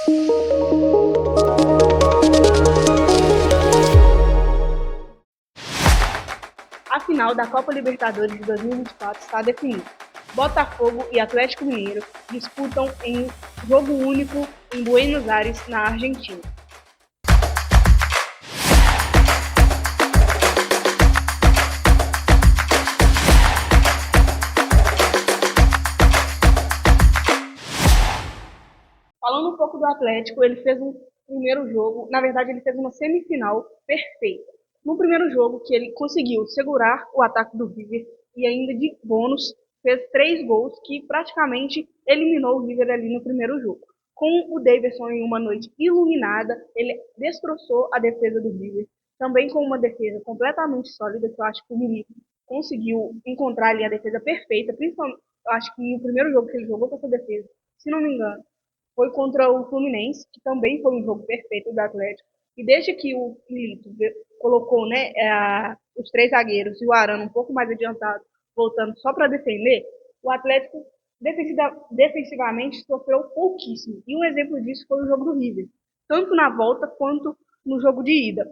A final da Copa Libertadores de 2024 está definida. Botafogo e Atlético Mineiro disputam em jogo único em Buenos Aires, na Argentina. Falando um pouco do Atlético, ele fez um primeiro jogo, na verdade ele fez uma semifinal perfeita. No primeiro jogo, que ele conseguiu segurar o ataque do River e ainda de bônus fez 3 gols que praticamente eliminou o River ali no primeiro jogo. Com o Daverson em uma noite iluminada, ele destroçou a defesa do River, também com uma defesa completamente sólida, que eu acho que o Milito conseguiu encontrar ali a defesa perfeita, principalmente, eu acho que no primeiro jogo que ele jogou com essa defesa, se não me engano, foi contra o Fluminense, que também foi um jogo perfeito do Atlético. E desde que o Milito colocou, né, os 3 zagueiros e o Arana um pouco mais adiantado, voltando só para defender, o Atlético defensivamente sofreu pouquíssimo. E um exemplo disso foi o jogo do River, tanto na volta quanto no jogo de ida.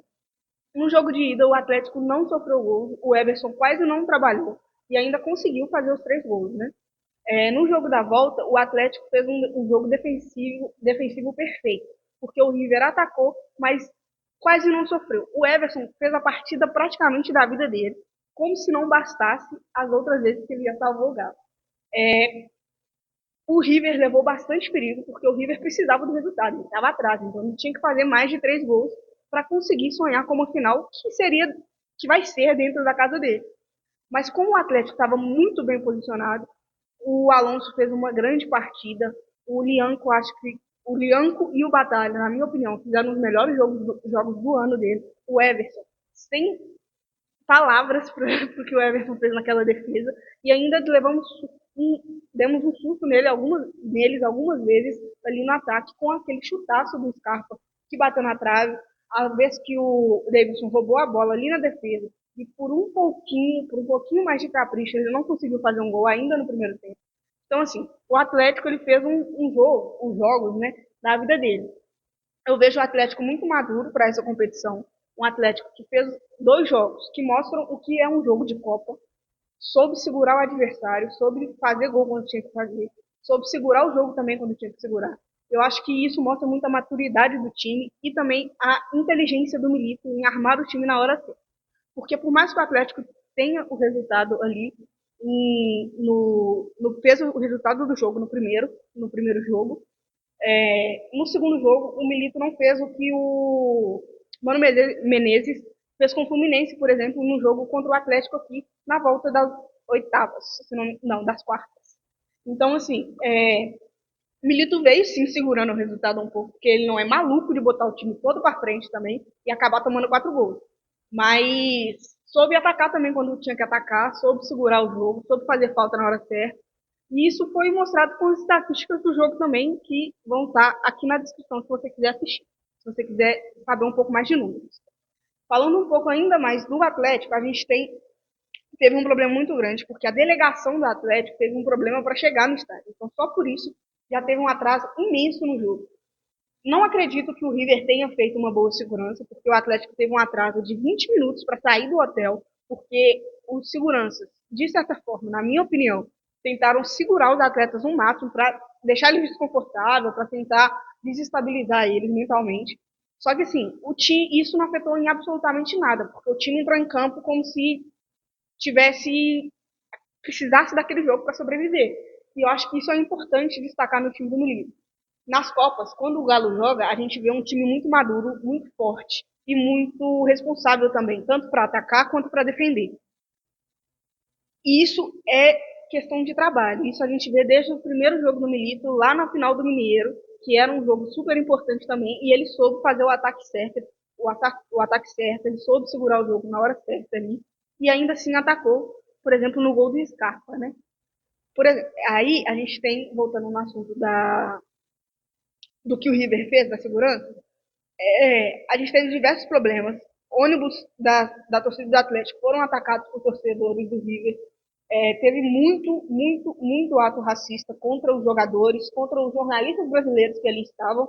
No jogo de ida, o Atlético não sofreu gols, o Everson quase não trabalhou e ainda conseguiu fazer os 3 gols, né? No jogo da volta, o Atlético fez um jogo defensivo perfeito, porque o River atacou, mas quase não sofreu. O Everson fez a partida praticamente da vida dele, como se não bastasse as outras vezes que ele já salvou o Galo. O River levou bastante perigo, porque o River precisava do resultado, ele estava atrás, então ele tinha que fazer mais de 3 gols para conseguir sonhar com uma final que vai ser dentro da casa dele. Mas como o Atlético estava muito bem posicionado, o Alonso fez uma grande partida. O Lianco e o Batalha, na minha opinião, fizeram os melhores jogos do ano dele. O Everson, sem palavras para o que o Everson fez naquela defesa. E ainda demos um susto neles algumas vezes ali no ataque, com aquele chutaço do Scarpa que bateu na trave. A vez que o Davidson roubou a bola ali na defesa, e por um pouquinho mais de capricho, ele não conseguiu fazer um gol ainda no primeiro tempo. Então, assim, o Atlético ele fez os jogos, né, da vida dele. Eu vejo o Atlético muito maduro para essa competição. Um Atlético que fez 2 jogos que mostram o que é um jogo de Copa, soube segurar o adversário, soube fazer gol quando tinha que fazer, soube segurar o jogo também quando tinha que segurar. Eu acho que isso mostra muito a maturidade do time e também a inteligência do Milito em armar o time na hora certa. Porque por mais que o Atlético tenha o resultado ali, fez o resultado do jogo no primeiro jogo, no segundo jogo o Milito não fez o que o Mano Menezes fez com o Fluminense, por exemplo, no jogo contra o Atlético aqui na volta das oitavas, não, das quartas. Então, assim, o Milito veio sim segurando o resultado um pouco, porque ele não é maluco de botar o time todo para frente também e acabar tomando 4 gols. Mas soube atacar também quando tinha que atacar, soube segurar o jogo, soube fazer falta na hora certa. E isso foi mostrado com as estatísticas do jogo também, que vão estar aqui na descrição se você quiser assistir, se você quiser saber um pouco mais de números. Falando um pouco ainda mais do Atlético, a gente teve um problema muito grande, porque a delegação do Atlético teve um problema para chegar no estádio. Então, só por isso, já teve um atraso imenso no jogo. Não acredito que o River tenha feito uma boa segurança, porque o Atlético teve um atraso de 20 minutos para sair do hotel, porque os seguranças, de certa forma, na minha opinião, tentaram segurar os atletas no máximo para deixar eles desconfortáveis, para tentar desestabilizar eles mentalmente. Só que assim, isso não afetou em absolutamente nada, porque o time entrou em campo como se precisasse daquele jogo para sobreviver. E eu acho que isso é importante destacar no time do Milito. Nas Copas, quando o Galo joga, a gente vê um time muito maduro, muito forte e muito responsável também, tanto para atacar quanto para defender. E isso é questão de trabalho. Isso a gente vê desde o primeiro jogo do Milito, lá na final do Mineiro, que era um jogo super importante também, e ele soube fazer o ataque certo, ele soube segurar o jogo na hora certa ali, e ainda assim atacou, por exemplo, no gol do Scarpa, né? Por exemplo, aí a gente tem, voltando no assunto do que o River fez, da segurança, a gente teve diversos problemas. Ônibus da torcida do Atlético foram atacados por torcedores do River. Teve muito ato racista contra os jogadores, contra os jornalistas brasileiros que ali estavam.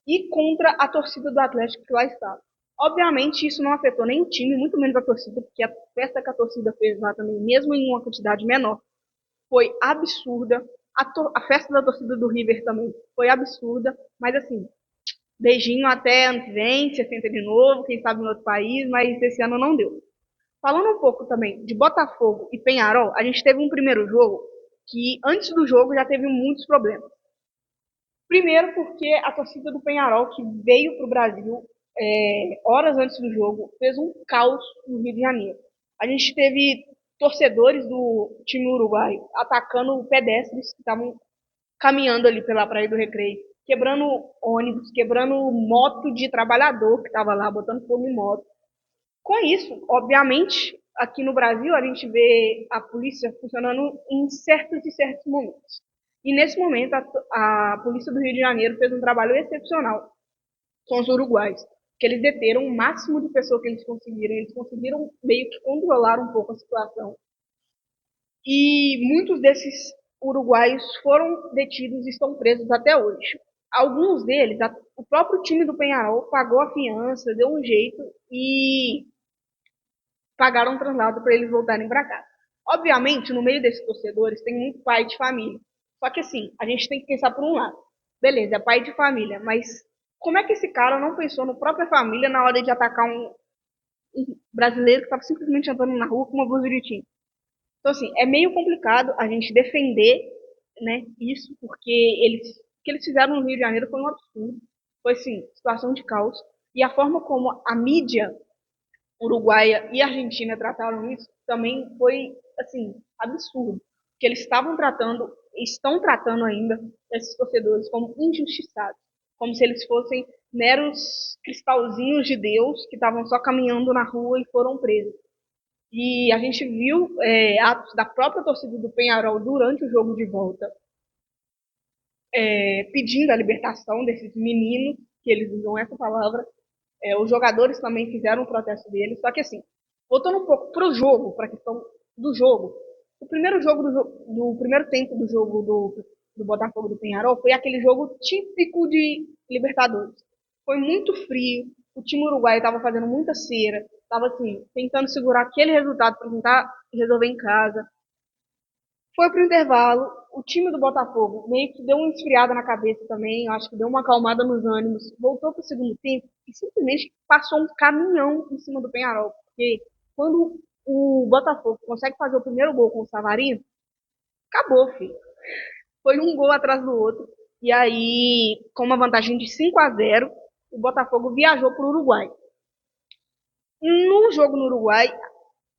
e contra a torcida do Atlético que lá estava. Obviamente, isso não afetou nem o time, muito menos a torcida, porque a festa que a torcida fez lá também, mesmo em uma quantidade menor, foi absurda. A festa da torcida do River também foi absurda, mas assim, beijinho até ano que vem, 60 de novo, quem sabe em outro país, mas esse ano não deu. Falando um pouco também de Botafogo e Penharol, a gente teve um primeiro jogo que antes do jogo já teve muitos problemas. Primeiro porque a torcida do Penharol, que veio para o Brasil horas antes do jogo, fez um caos no Rio de Janeiro. A gente teve torcedores do time uruguaio atacando pedestres que estavam caminhando ali pela Praia do Recreio, quebrando ônibus, quebrando moto de trabalhador que estava lá, botando fogo em moto. Com isso, obviamente, aqui no Brasil a gente vê a polícia funcionando em certos e certos momentos. E nesse momento a polícia do Rio de Janeiro fez um trabalho excepcional com os uruguaios, que eles deteram o máximo de pessoas que eles conseguiram meio que controlar um pouco a situação. E muitos desses uruguaios foram detidos e estão presos até hoje. Alguns deles, o próprio time do Penharol pagou a fiança, deu um jeito e pagaram um translado para eles voltarem para casa. Obviamente, no meio desses torcedores tem muito pai de família. Só que assim, a gente tem que pensar por um lado. Beleza, é pai de família, mas como é que esse cara não pensou na própria família na hora de atacar um brasileiro que estava simplesmente andando na rua com uma blusa de time? Então, assim, é meio complicado a gente defender, né, isso, porque o que eles fizeram no Rio de Janeiro foi um absurdo. Foi, assim, situação de caos. E a forma como a mídia uruguaia e argentina trataram isso também foi, assim, absurdo. Que eles estão tratando ainda esses torcedores como injustiçados. Como se eles fossem meros cristalzinhos de Deus que estavam só caminhando na rua e foram presos. E a gente viu atos da própria torcida do Penharol durante o jogo de volta, pedindo a libertação desses meninos, que eles usam essa palavra. Os jogadores também fizeram o protesto deles. Só que assim, voltando um pouco para o jogo, para a questão do jogo, o primeiro jogo do primeiro tempo do jogo do Botafogo do Penharol foi aquele jogo típico de Libertadores. Foi muito frio, o time uruguaio estava fazendo muita cera, estava assim, tentando segurar aquele resultado para tentar resolver em casa. Foi pro intervalo, o time do Botafogo meio que deu uma esfriada na cabeça também, eu acho que deu uma acalmada nos ânimos, voltou pro segundo tempo e simplesmente passou um caminhão em cima do Penharol, porque quando o Botafogo consegue fazer o primeiro gol com o Savarino, acabou, filho. Foi um gol atrás do outro, e aí, com uma vantagem de 5-0, o Botafogo viajou pro Uruguai. No jogo no Uruguai,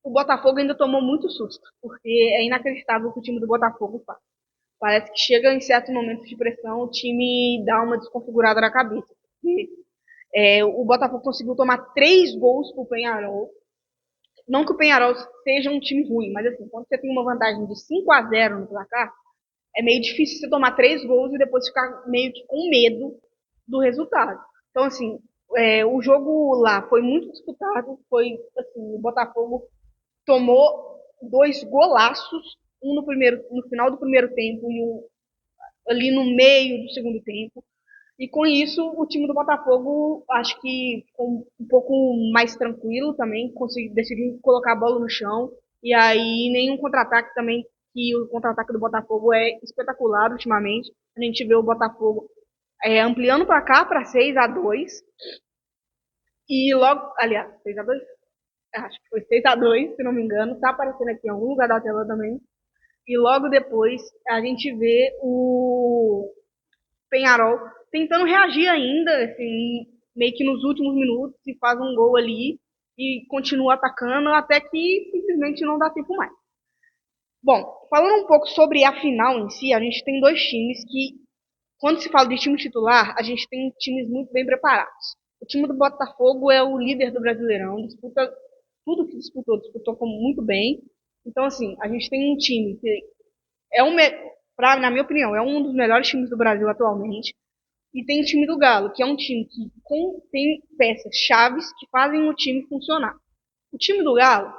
o Botafogo ainda tomou muito susto, porque é inacreditável o que o time do Botafogo faz. Parece que chega em certos momentos de pressão, o time dá uma desconfigurada na cabeça. Porque, o Botafogo conseguiu tomar 3 gols pro Penharol. Não que o Penharol seja um time ruim, mas assim, quando você tem uma vantagem de 5-0 no placar, é meio difícil você tomar 3 gols e depois ficar meio que com medo do resultado. Então, assim, o jogo lá foi muito disputado, foi assim, o Botafogo tomou 2 golaços, um no final do primeiro tempo e um ali no meio do segundo tempo. E com isso, o time do Botafogo acho que ficou um pouco mais tranquilo também, decidiu colocar a bola no chão. E aí, nenhum contra-ataque também, que o contra-ataque do Botafogo é espetacular ultimamente. A gente vê o Botafogo ampliando para cá para 6-2. E logo, aliás, 6-2? Acho que foi 6-2, se não me engano. Tá aparecendo aqui em algum lugar da tela também. E logo depois a gente vê o Penharol tentando reagir ainda, assim, meio que nos últimos minutos, e faz um gol ali e continua atacando até que simplesmente não dá tempo mais. Bom, falando um pouco sobre a final em si, a gente tem dois times que, quando se fala de time titular, a gente tem times muito bem preparados. O time do Botafogo é o líder do Brasileirão, disputa tudo que disputou muito bem. Então, assim, a gente tem um time que é na minha opinião, é um dos melhores times do Brasil atualmente. E tem o time do Galo, que é um time que tem peças chaves que fazem o time funcionar. O time do Galo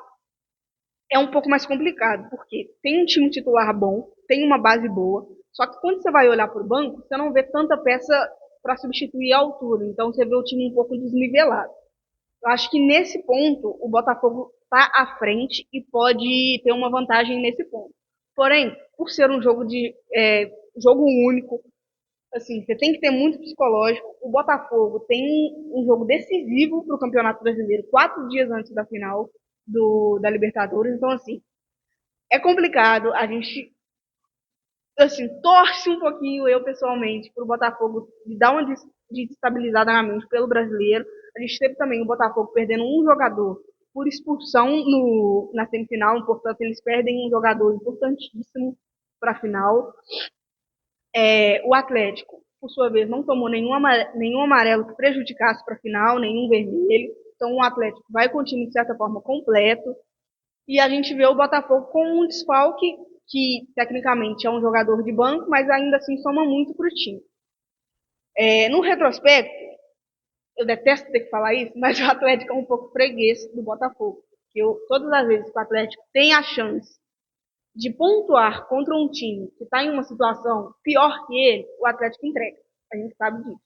é um pouco mais complicado, porque tem um time titular bom, tem uma base boa, só que quando você vai olhar para o banco, você não vê tanta peça para substituir a altura. Então você vê o time um pouco desnivelado. Eu acho que nesse ponto o Botafogo está à frente e pode ter uma vantagem nesse ponto. Porém, por ser um jogo único, assim, você tem que ter muito psicológico. O Botafogo tem um jogo decisivo para o Campeonato Brasileiro, 4 dias antes da final da Libertadores. Então, assim, é complicado. A gente, assim, torce um pouquinho, eu pessoalmente, para o Botafogo de dar uma desestabilizada na mente pelo brasileiro. A gente teve também o Botafogo perdendo um jogador por expulsão na semifinal, portanto, eles perdem um jogador importantíssimo para a final. O Atlético, por sua vez, não tomou nenhum amarelo que prejudicasse para a final, nenhum vermelho. Então, o Atlético vai com o time, de certa forma, completo. E a gente vê o Botafogo com um desfalque que, tecnicamente, é um jogador de banco, mas ainda assim soma muito para o time. No retrospecto, eu detesto ter que falar isso, mas o Atlético é um pouco freguês do Botafogo. Todas as vezes que o Atlético tem a chance de pontuar contra um time que está em uma situação pior que ele, o Atlético entrega. A gente sabe disso.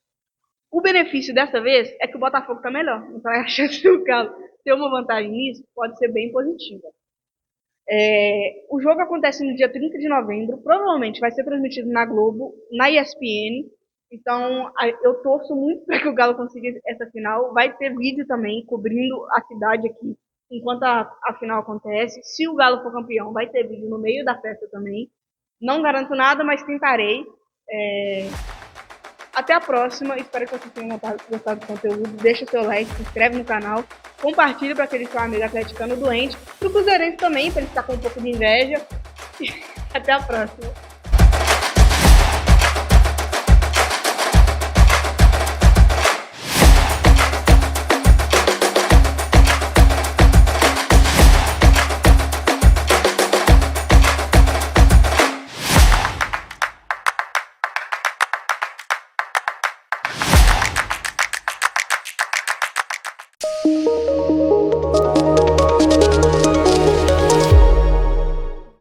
O benefício dessa vez é que o Botafogo está melhor. Então a chance do Galo ter uma vantagem nisso pode ser bem positiva. O jogo acontece no dia 30 de novembro. Provavelmente vai ser transmitido na Globo, na ESPN. Então eu torço muito para que o Galo consiga essa final. Vai ter vídeo também cobrindo a cidade aqui enquanto a final acontece. Se o Galo for campeão, vai ter vídeo no meio da festa também. Não garanto nada, mas tentarei. Até a próxima. Espero que vocês tenham gostado do conteúdo. Deixa seu like, se inscreve no canal, compartilha para aquele seu amigo atleticano doente. Pro Cruzeirense também, para ele ficar com um pouco de inveja. Até a próxima.